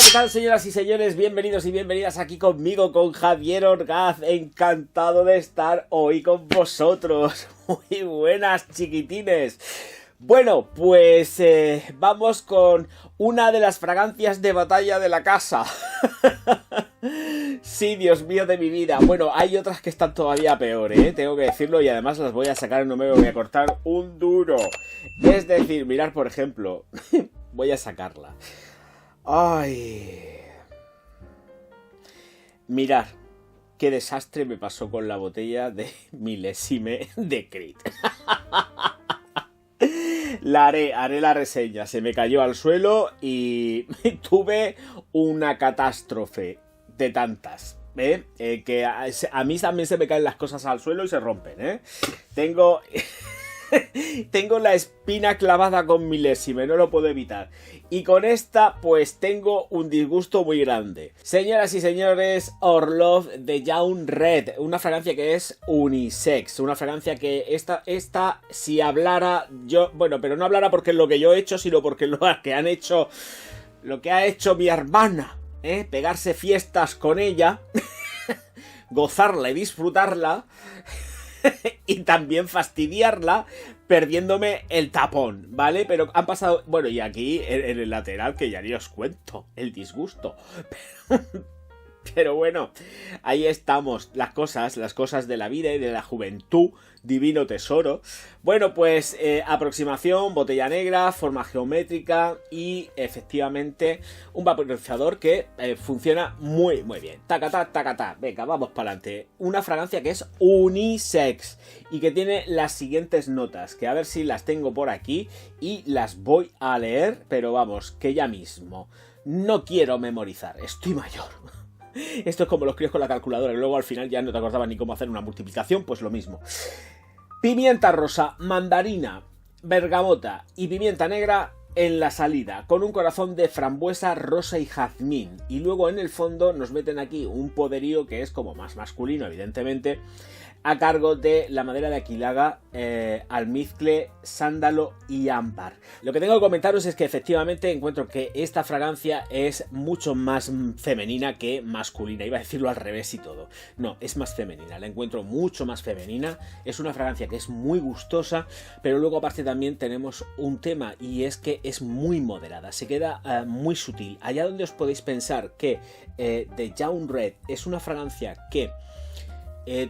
¿Qué tal, señoras y señores? Bienvenidos y bienvenidas aquí conmigo, con Javier Orgaz. Encantado de estar hoy con vosotros. Muy buenas, chiquitines. Bueno, pues vamos con una de las fragancias de batalla de la casa. Sí, Dios mío de mi vida. Bueno, hay otras que están todavía peor, tengo que decirlo, y además las voy a sacar, no me voy a cortar un duro. Es decir, mirar, por ejemplo, voy a sacarla. Ay. Mirar qué desastre me pasó con la botella de milésime de Creed. Haré la reseña. Se me cayó al suelo y tuve una catástrofe de tantas. Que a mí también se me caen las cosas al suelo y se rompen. Tengo la espina clavada con milésime, no lo puedo evitar. Y con esta, pues tengo un disgusto muy grande. Señoras y señores, Orlov de Young Red, una fragancia que es unisex, una fragancia que esta si hablara yo, bueno, pero no hablara porque es lo que yo he hecho, sino porque lo que ha hecho mi hermana, pegarse fiestas con ella, gozarla y disfrutarla. Y también fastidiarla perdiéndome el tapón, ¿vale? Pero han pasado... Bueno, y aquí en el lateral, que ya ni os cuento el disgusto. Pero bueno, ahí estamos, las cosas de la vida y de la juventud, divino tesoro. Bueno, pues aproximación, botella negra, forma geométrica y efectivamente un vaporizador que funciona muy muy bien. Tacatá, tacatá, venga, vamos para adelante. Una fragancia que es unisex y que tiene las siguientes notas, que a ver si las tengo por aquí y las voy a leer, pero vamos, que ya mismo. No quiero memorizar, estoy mayor. Esto es como los críos con la calculadora, y luego al final ya no te acordabas ni cómo hacer una multiplicación, pues lo mismo. Pimienta rosa, mandarina, bergamota y pimienta negra en la salida, con un corazón de frambuesa, rosa y jazmín. Y luego en el fondo nos meten aquí un poderío que es como más masculino, evidentemente, a cargo de la madera de aquilaga, almizcle, sándalo y ámbar. Lo que tengo que comentaros es que efectivamente encuentro que esta fragancia es mucho más femenina que masculina. Iba a decirlo al revés y todo. No, es más femenina. La encuentro mucho más femenina. Es una fragancia que es muy gustosa, pero luego aparte también tenemos un tema, y es que es muy moderada. Se queda muy sutil. Allá donde os podéis pensar que The Young Red es una fragancia que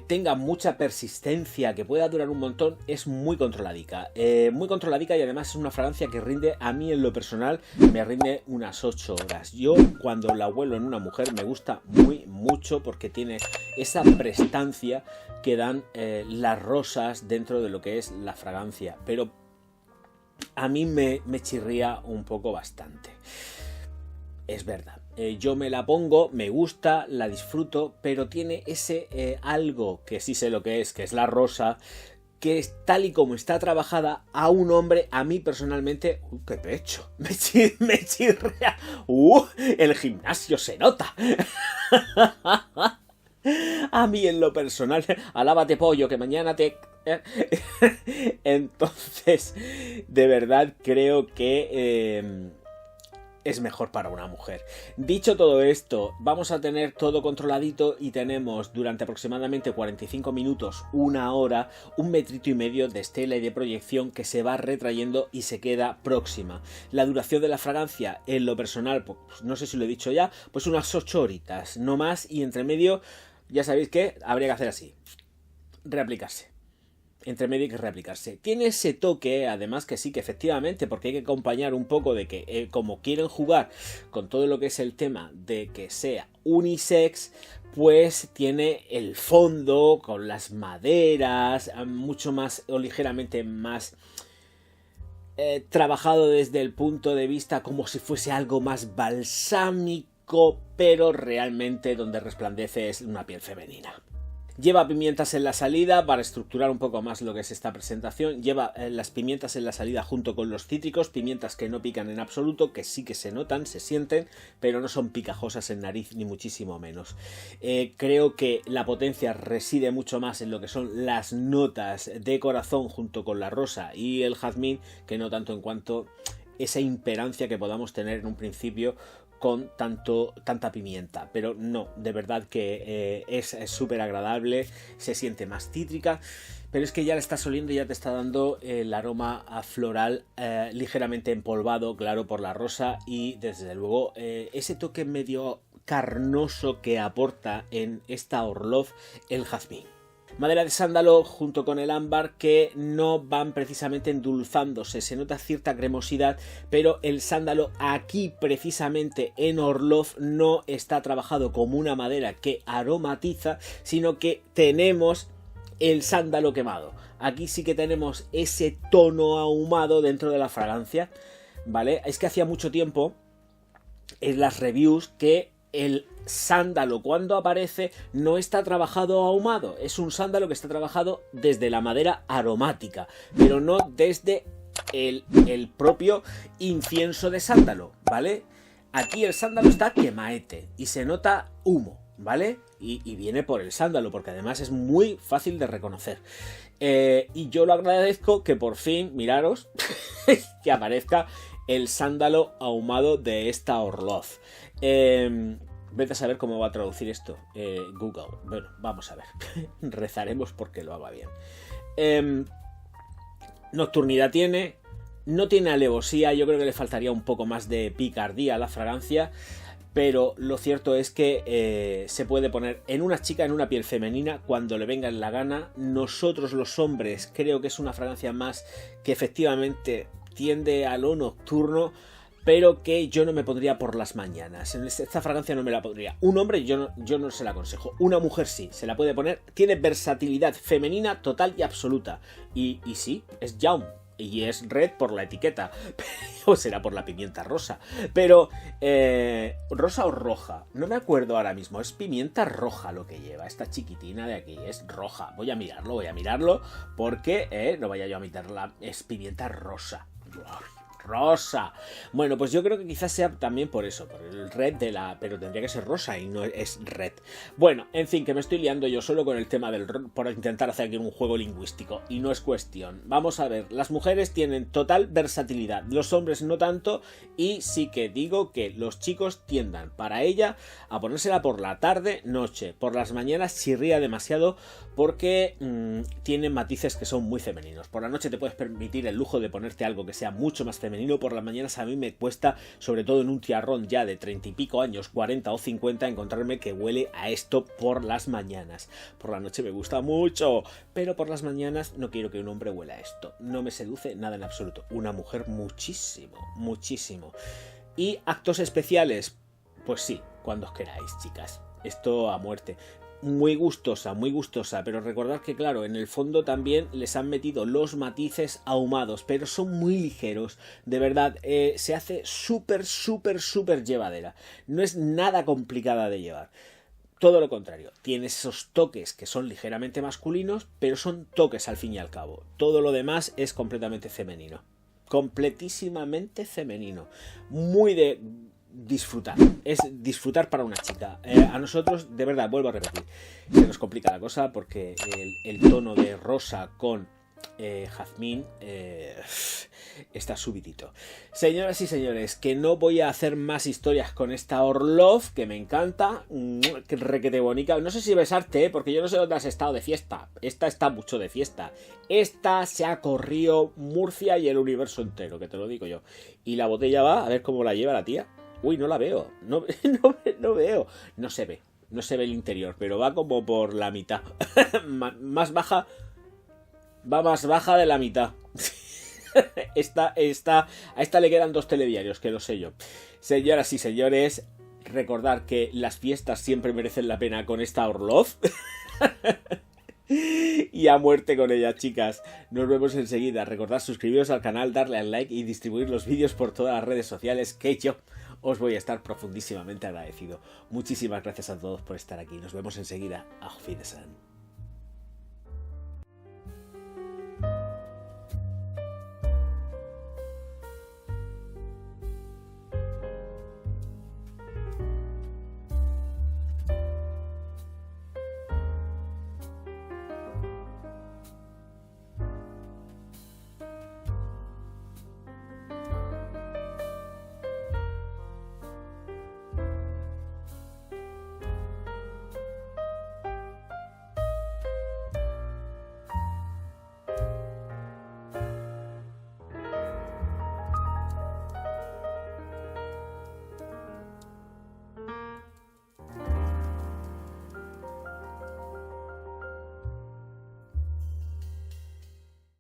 tenga mucha persistencia, que pueda durar un montón, es muy controladica. Y además es una fragancia que rinde, a mí en lo personal, me rinde unas 8 horas. Yo cuando la huelo en una mujer me gusta mucho porque tiene esa prestancia que dan las rosas dentro de lo que es la fragancia. Pero a mí me chirría un poco bastante. Es verdad. Yo me la pongo, me gusta, la disfruto, pero tiene ese algo que sí sé lo que es la rosa, que es tal y como está trabajada a un hombre, a mí personalmente, ¡qué pecho! Me chirrea. El gimnasio se nota. A mí en lo personal, alábate pollo, que mañana te... Entonces, de verdad creo que... es mejor para una mujer. Dicho todo esto, vamos a tener todo controladito y tenemos durante aproximadamente 45 minutos, una hora, 1,5 metros de estela y de proyección que se va retrayendo y se queda próxima. La duración de la fragancia, en lo personal, pues no sé si lo he dicho ya, pues unas 8 horitas, no más, y entre medio, ya sabéis que habría que hacer así, reaplicarse. Entre medio hay que reaplicarse. Tiene ese toque, además que sí, que efectivamente, porque hay que acompañar un poco de que como quieren jugar con todo lo que es el tema de que sea unisex, pues tiene el fondo con las maderas, mucho más o ligeramente más trabajado desde el punto de vista como si fuese algo más balsámico, pero realmente donde resplandece es una piel femenina. Lleva pimientas en la salida para estructurar un poco más lo que es esta presentación. Lleva las pimientas en la salida junto con los cítricos, pimientas que no pican en absoluto, que sí que se notan, se sienten, pero no son picajosas en nariz ni muchísimo menos. Creo que la potencia reside mucho más en lo que son las notas de corazón junto con la rosa y el jazmín, que no tanto en cuanto esa imperancia que podamos tener en un principio con tanta pimienta, pero no, de verdad que es súper agradable, se siente más cítrica, pero es que ya la estás oliendo y ya te está dando el aroma a floral ligeramente empolvado, claro, por la rosa, y desde luego ese toque medio carnoso que aporta en esta Orlov el jazmín. Madera de sándalo junto con el ámbar que no van precisamente endulzándose, se nota cierta cremosidad, pero el sándalo aquí precisamente en Orlov no está trabajado como una madera que aromatiza, sino que tenemos el sándalo quemado. Aquí sí que tenemos ese tono ahumado dentro de la fragancia, ¿vale? Es que hacía mucho tiempo en las reviews que el sándalo cuando aparece no está trabajado ahumado, es un sándalo que está trabajado desde la madera aromática, pero no desde el propio incienso de sándalo, ¿vale? Aquí el sándalo está quemaete y se nota humo, ¿vale? Y viene por el sándalo, porque además es muy fácil de reconocer. Y yo lo agradezco que por fin, miraros, que aparezca el sándalo ahumado de esta Orlov. Vete a saber cómo va a traducir esto Google. Bueno, vamos a ver. Rezaremos porque lo haga bien. Nocturnidad tiene. No tiene alevosía. Yo creo que le faltaría un poco más de picardía a la fragancia. Pero lo cierto es que se puede poner en una chica, en una piel femenina, cuando le venga en la gana. Nosotros los hombres creo que es una fragancia más que efectivamente tiende a lo nocturno, pero que yo no me pondría por las mañanas. En esta fragancia no me la pondría. Un hombre yo no se la aconsejo. Una mujer sí, se la puede poner. Tiene versatilidad femenina total y absoluta. Y sí, es Jaum. Y es red por la etiqueta. O será por la pimienta rosa. Pero, ¿rosa o roja? No me acuerdo ahora mismo. Es pimienta roja lo que lleva. Esta chiquitina de aquí es roja. Voy a mirarlo. Porque no vaya yo a meterla. Es pimienta rosa. Rosa. Bueno, pues yo creo que quizás sea también por eso, por el red de la... Pero tendría que ser rosa y no es red. Bueno, en fin, que me estoy liando yo solo con el tema del... por intentar hacer aquí un juego lingüístico. Y no es cuestión. Vamos a ver, las mujeres tienen total versatilidad, los hombres no tanto, y sí que digo que los chicos tiendan para ella a ponérsela por la tarde, noche. Por las mañanas chirría demasiado porque tienen matices que son muy femeninos. Por la noche te puedes permitir el lujo de ponerte algo que sea mucho más femenino. Por las mañanas a mí me cuesta, sobre todo en un tiarrón ya de 30 y pico años, 40 o 50, encontrarme que huele a esto por las mañanas. Por la noche me gusta mucho, pero por las mañanas no quiero que un hombre huela a esto. No me seduce nada en absoluto. Una mujer muchísimo, muchísimo. Y actos especiales, pues sí, cuando os queráis, chicas. Esto a muerte. Muy gustosa, pero recordad que claro, en el fondo también les han metido los matices ahumados, pero son muy ligeros, de verdad, se hace súper llevadera, no es nada complicada de llevar, todo lo contrario, tiene esos toques que son ligeramente masculinos, pero son toques al fin y al cabo, todo lo demás es completamente femenino, completísimamente femenino, muy de... disfrutar, es disfrutar para una chica. A nosotros, de verdad, vuelvo a repetir, se nos complica la cosa porque el tono de rosa con jazmín está subidito. Señoras y señores, que no voy a hacer más historias con esta Orlov, que me encanta, que requete bonica. No sé si besarte, porque yo no sé dónde has estado de fiesta. Esta está mucho de fiesta. Esta se ha corrido Murcia y el universo entero, que te lo digo yo. Y la botella va, a ver cómo la lleva la tía. Uy, no la veo, no veo, no se ve el interior, pero va como por la mitad, más baja, va más baja de la mitad. A esta le quedan 2 telediarios, que lo sé yo. Señoras y señores, recordad que las fiestas siempre merecen la pena con esta Orlov. Y a muerte con ella, chicas. Nos vemos enseguida. Recordad suscribiros al canal, darle al like y distribuir los vídeos por todas las redes sociales, que yo os voy a estar profundísimamente agradecido. Muchísimas gracias a todos por estar aquí. Nos vemos enseguida. Auf Wiedersehen.